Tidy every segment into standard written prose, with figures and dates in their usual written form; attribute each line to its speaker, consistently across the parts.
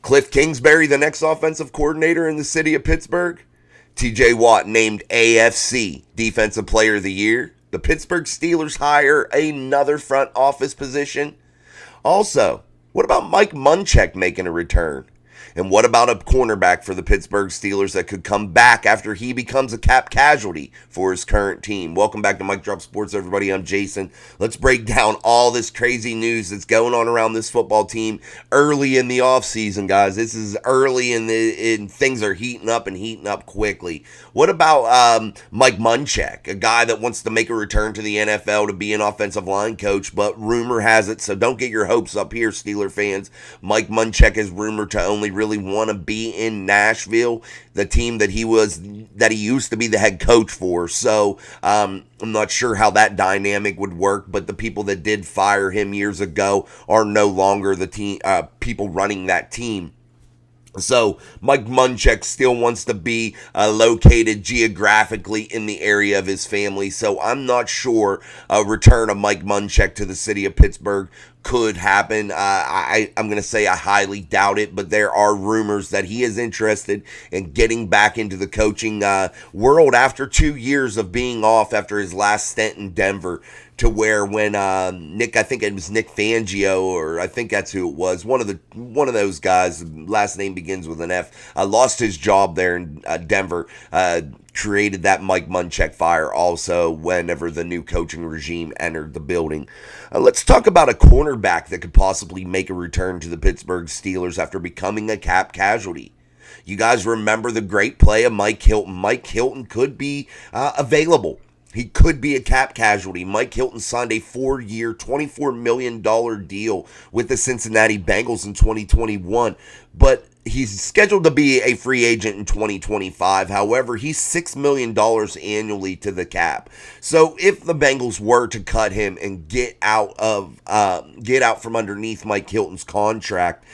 Speaker 1: KLIFF KingsBury, the next offensive coordinator in the city of Pittsburgh. TJ Watt named AFC Defensive Player of the Year. The Pittsburgh Steelers hire another front office position. Also, what about Mike Munchak making a return? And what about a cornerback for the Pittsburgh Steelers that could come back after he becomes a cap casualty for his current team? Welcome back to Mike Drop Sports, everybody. I'm Jason. Let's break down all this crazy news that's going on around this football team early in the offseason, guys. This is early and things are heating up quickly. What about Mike Munchak, a guy that wants to make a return to the NFL to be an offensive line coach, but rumor has it, so don't get your hopes up here, Steeler fans. Mike Munchak is rumored to only really want to be in Nashville, the team that he used to be the head coach for. So I'm not sure how that dynamic would work, but the people that did fire him years ago are no longer the team people running that team. So Mike Munchak still wants to be located geographically in the area of his family. So I'm not sure a return of Mike Munchak to the city of Pittsburgh could happen. I'm going to say I highly doubt it, but there are rumors that he is interested in getting back into the coaching world after 2 years of being off after his last stint in Denver. To where when I think it was Nick Fangio, or I think that's who it was, one of those guys, last name begins with an F, lost his job there in Denver, created that Mike Munchak fire also whenever the new coaching regime entered the building. Let's talk about a cornerback that could possibly make a return to the Pittsburgh Steelers after becoming a cap casualty. You guys remember the great play of Mike Hilton. Mike Hilton could be available. He could be a cap casualty. Mike Hilton signed a 4-year, $24 million deal with the Cincinnati Bengals in 2021, but he's scheduled to be a free agent in 2025. However, he's $6 million annually to the cap. So if the Bengals were to cut him and get out from underneath Mike Hilton's contract,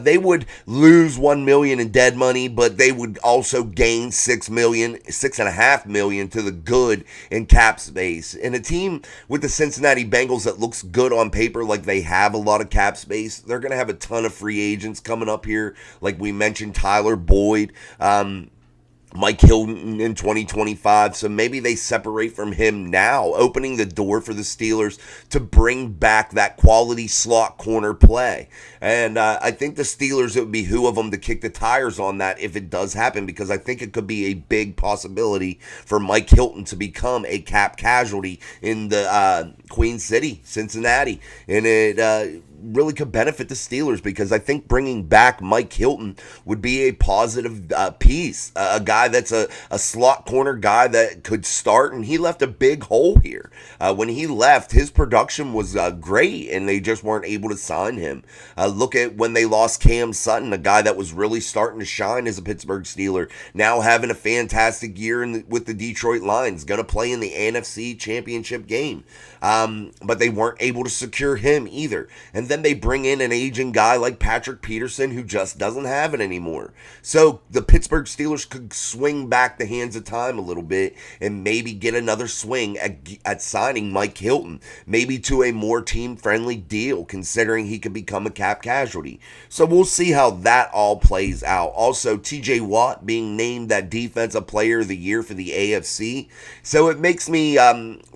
Speaker 1: they would lose $1 million in dead money, but they would also gain $6.5 million to the good in cap space. And a team with the Cincinnati Bengals that looks good on paper, like they have a lot of cap space, they're going to have a ton of free agents coming up here. Like we mentioned, Tyler Boyd, Mike Hilton in 2025, so maybe they separate from him now, opening the door for the Steelers to bring back that quality slot corner play. And I think the Steelers, it would behoove them to kick the tires on that if it does happen, because I think it could be a big possibility for Mike Hilton to become a cap casualty in the Queen City, Cincinnati. And it really could benefit the Steelers, because I think bringing back Mike Hilton would be a positive piece, a guy that's a slot corner guy that could start, and he left a big hole here. When he left, his production was great, and they just weren't able to sign him. Look at when they lost Cam Sutton, a guy that was really starting to shine as a Pittsburgh Steeler, now having a fantastic year with the Detroit Lions, going to play in the NFC Championship game. But they weren't able to secure him either. And then they bring in an aging guy like Patrick Peterson, who just doesn't have it anymore. So the Pittsburgh Steelers could swing back the hands of time a little bit and maybe get another swing at signing Mike Hilton, maybe to a more team-friendly deal, considering he could become a cap casualty. So we'll see how that all plays out. Also, TJ Watt being named that Defensive Player of the Year for the AFC. So it makes me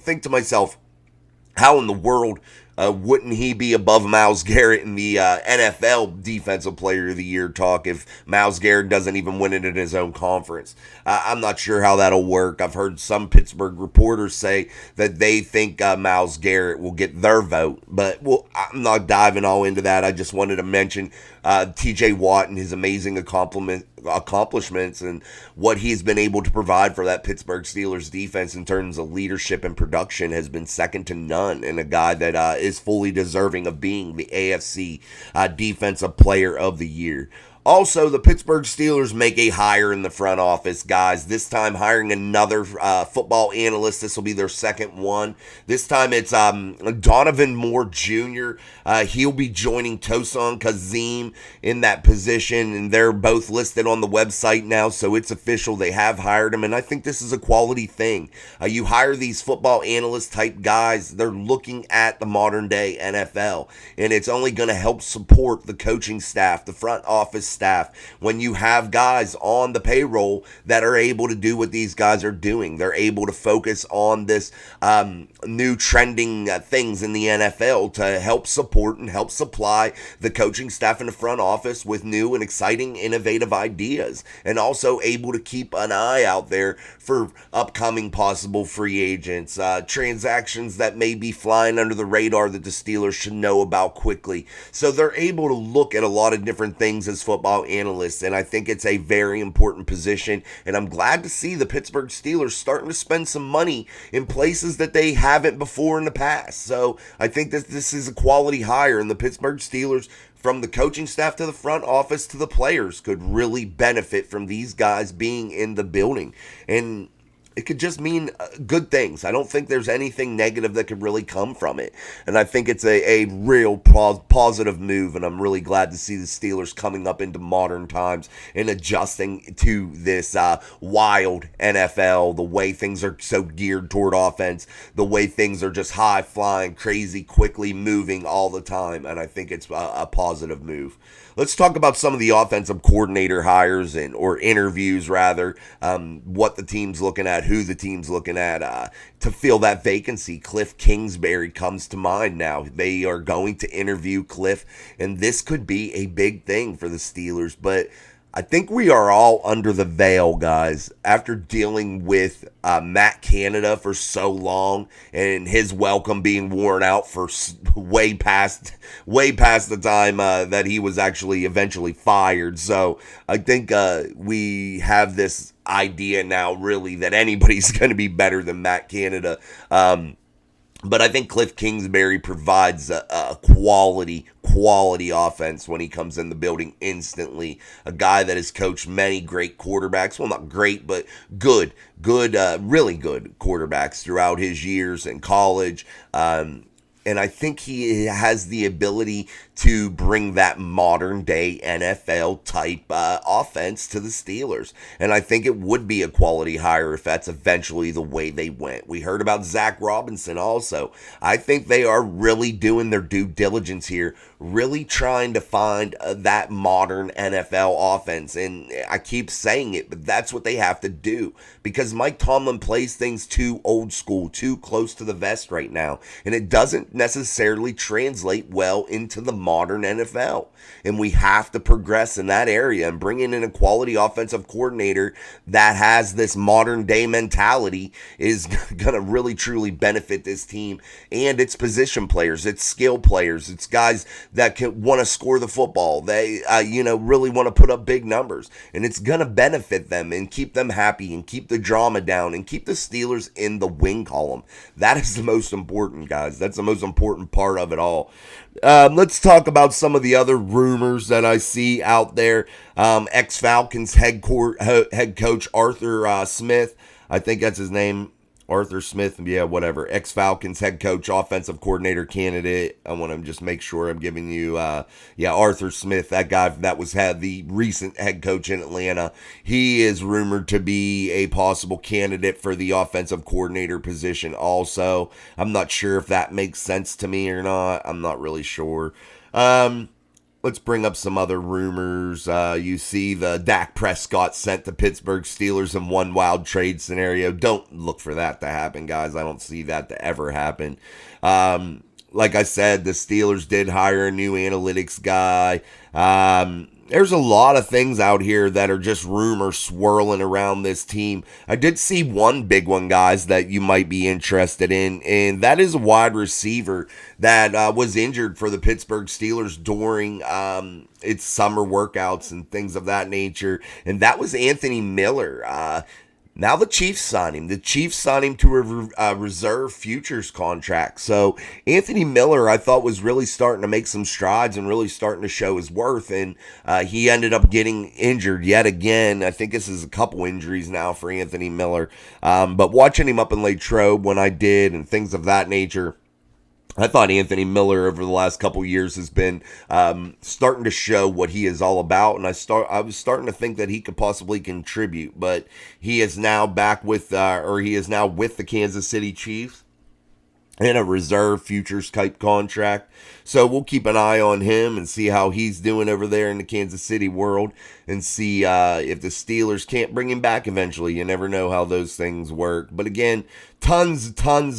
Speaker 1: think to myself, how in the world wouldn't he be above Myles Garrett in the NFL Defensive Player of the Year talk if Myles Garrett doesn't even win it in his own conference? I'm not sure how that'll work. I've heard some Pittsburgh reporters say that they think Myles Garrett will get their vote, but I'm not diving all into that. I just wanted to mention TJ Watt and his amazing accomplishments and what he's been able to provide for that Pittsburgh Steelers defense in terms of leadership and production has been second to none, and a guy that is fully deserving of being the AFC Defensive Player of the Year. Also, the Pittsburgh Steelers make a hire in the front office, guys. This time hiring another football analyst. This will be their second one. This time it's Donovan Moore Jr. He'll be joining Tosan Kazim in that position, and they're both listed on the website now, so it's official. They have hired him, and I think this is a quality thing. You hire these football analyst type guys, they're looking at the modern day NFL, and it's only going to help support the coaching staff, the front office staff, when you have guys on the payroll that are able to do what these guys are doing. They're able to focus on this new trending things in the NFL to help support and help supply the coaching staff in the front office with new and exciting, innovative ideas, and also able to keep an eye out there for upcoming possible free agents, transactions that may be flying under the radar that the Steelers should know about quickly. So they're able to look at a lot of different things as football analysts, and I think it's a very important position, and I'm glad to see the Pittsburgh Steelers starting to spend some money in places that they haven't before in the past. So I think that this is a quality hire, and the Pittsburgh Steelers, from the coaching staff to the front office to the players, could really benefit from these guys being in the building. And it could just mean good things. I don't think there's anything negative that could really come from it. And I think it's a real positive move, and I'm really glad to see the Steelers coming up into modern times and adjusting to this wild NFL, the way things are so geared toward offense, the way things are just high-flying, crazy, quickly moving all the time, and I think it's a positive move. Let's talk about some of the offensive coordinator hires or interviews, rather, what the team's looking at, who the team's looking at to fill that vacancy. KLIFF KingsBury comes to mind now. They are going to interview KLIFF, and this could be a big thing for the Steelers, but I think we are all under the veil, guys, after dealing with Matt Canada for so long and his welcome being worn out for way past the time that he was actually eventually fired. So I think we have this idea now, really, that anybody's going to be better than Matt Canada. But I think KLIFF KingsBury provides a quality offense when he comes in the building instantly. A guy that has coached many great quarterbacks. Well, not great, but good, really good quarterbacks throughout his years in college. And I think he has the ability to bring that modern day NFL type offense to the Steelers. And I think it would be a quality hire if that's eventually the way they went. We heard about Zach Robinson also. I think they are really doing their due diligence here, really trying to find that modern NFL offense. And I keep saying it, but that's what they have to do, because Mike Tomlin plays things too old school, too close to the vest right now. And it doesn't necessarily translate well into the modern NFL. And we have to progress in that area, and bringing in a quality offensive coordinator that has this modern day mentality is going to really truly benefit this team and its position players, its skill players, its guys that can want to score the football. They really want to put up big numbers, and it's going to benefit them and keep them happy and keep the drama down and keep the Steelers in the win column. That is the most important, guys. That's the most important part of it all. Let's talk about some of the other rumors that I see out there. Ex-Falcons head coach Arthur Smith, I think that's his name. Arthur Smith, yeah, whatever. Ex-Falcons head coach, offensive coordinator candidate. I want to just make sure I'm giving you, Arthur Smith, that guy that had the recent head coach in Atlanta. He is rumored to be a possible candidate for the offensive coordinator position also. I'm not sure if that makes sense to me or not. I'm not really sure. Let's bring up some other rumors. You see the Dak Prescott sent to Pittsburgh Steelers in one wild trade scenario. Don't look for that to happen, guys. I don't see that to ever happen. Like I said, the Steelers did hire a new analytics guy. There's a lot of things out here that are just rumors swirling around this team. I did see one big one, guys, that you might be interested in, and that is a wide receiver that was injured for the Pittsburgh Steelers during its summer workouts and things of that nature, and that was Anthony Miller. Now the Chiefs signed him. The Chiefs signed him to a reserve futures contract. So Anthony Miller, I thought, was really starting to make some strides and really starting to show his worth. And he ended up getting injured yet again. I think this is a couple injuries now for Anthony Miller. But watching him up in Latrobe when I did and things of that nature, I thought Anthony Miller over the last couple years has been starting to show what he is all about, and I was starting to think that he could possibly contribute, but he is now back with, he is now with the Kansas City Chiefs. and a reserve futures type contract. So we'll keep an eye on him and see how he's doing over there in the Kansas City world, and see if the Steelers can't bring him back eventually. You never know how those things work. But again, tons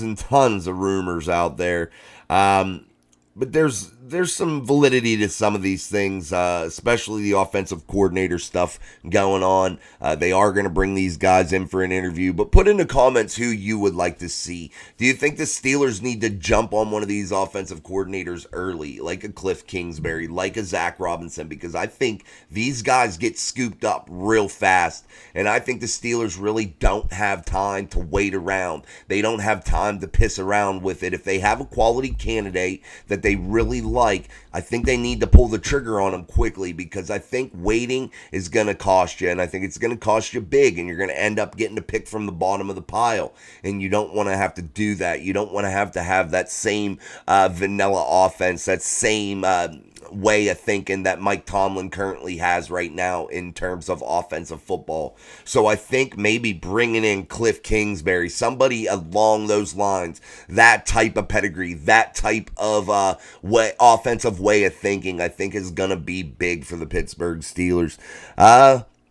Speaker 1: and tons of rumors out there. But there's some validity to some of these things, especially the offensive coordinator stuff going on. They are going to bring these guys in for an interview, but put in the comments who you would like to see. Do you think the Steelers need to jump on one of these offensive coordinators early, like a KLIFF Kingsbury, like a Zach Robinson? Because I think these guys get scooped up real fast, and I think the Steelers really don't have time to wait around. They don't have time to piss around with it. If they have a quality candidate that they really like, I think they need to pull the trigger on them quickly, because I think waiting is going to cost you, and I think it's going to cost you big, and you're going to end up getting to pick from the bottom of the pile, and you don't want to have to do that. You don't want to have that same vanilla offense, that same way of thinking that Mike Tomlin currently has right now in terms of offensive football. So I think maybe bringing in KLIFF Kingsbury, somebody along those lines, that type of pedigree, that type of offensive way of thinking, I think is going to be big for the Pittsburgh Steelers.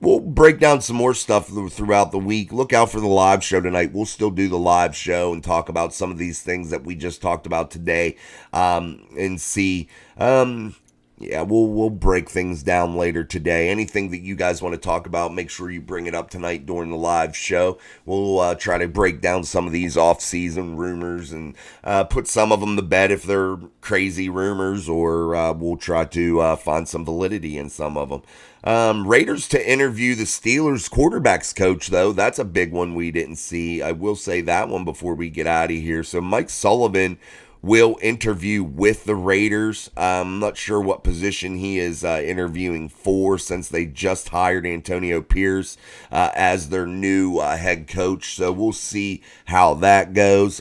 Speaker 1: We'll break down some more stuff throughout the week. Look out for the live show tonight. We'll still do the live show and talk about some of these things that we just talked about today, and see. Yeah, we'll break things down later today. Anything that you guys want to talk about, make sure you bring it up tonight during the live show. We'll try to break down some of these off-season rumors and put some of them to bed if they're crazy rumors, or we'll try to find some validity in some of them. Raiders to interview the Steelers quarterbacks coach, though. That's a big one we didn't see. I will say that one before we get out of here. So Mike Sullivan will interview with the Raiders. I'm not sure what position he is interviewing for, since they just hired Antonio Pierce as their new head coach. So we'll see how that goes.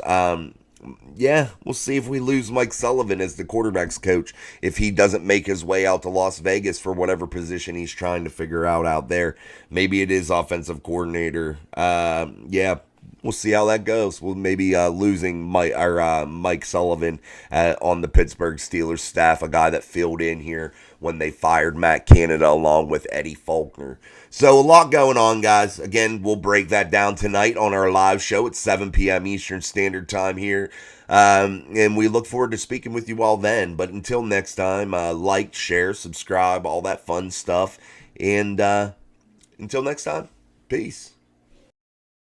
Speaker 1: Yeah, we'll see if we lose Mike Sullivan as the quarterback's coach, if he doesn't make his way out to Las Vegas for whatever position he's trying to figure out there. Maybe it is offensive coordinator. Yeah, we'll see how that goes. We'll maybe losing Mike Sullivan on the Pittsburgh Steelers staff, a guy that filled in here when they fired Matt Canada along with Eddie Faulkner. So a lot going on, guys. Again, we'll break that down tonight on our live show at 7 p.m. Eastern Standard Time here. And we look forward to speaking with you all then. But until next time, like, share, subscribe, all that fun stuff. And until next time, peace.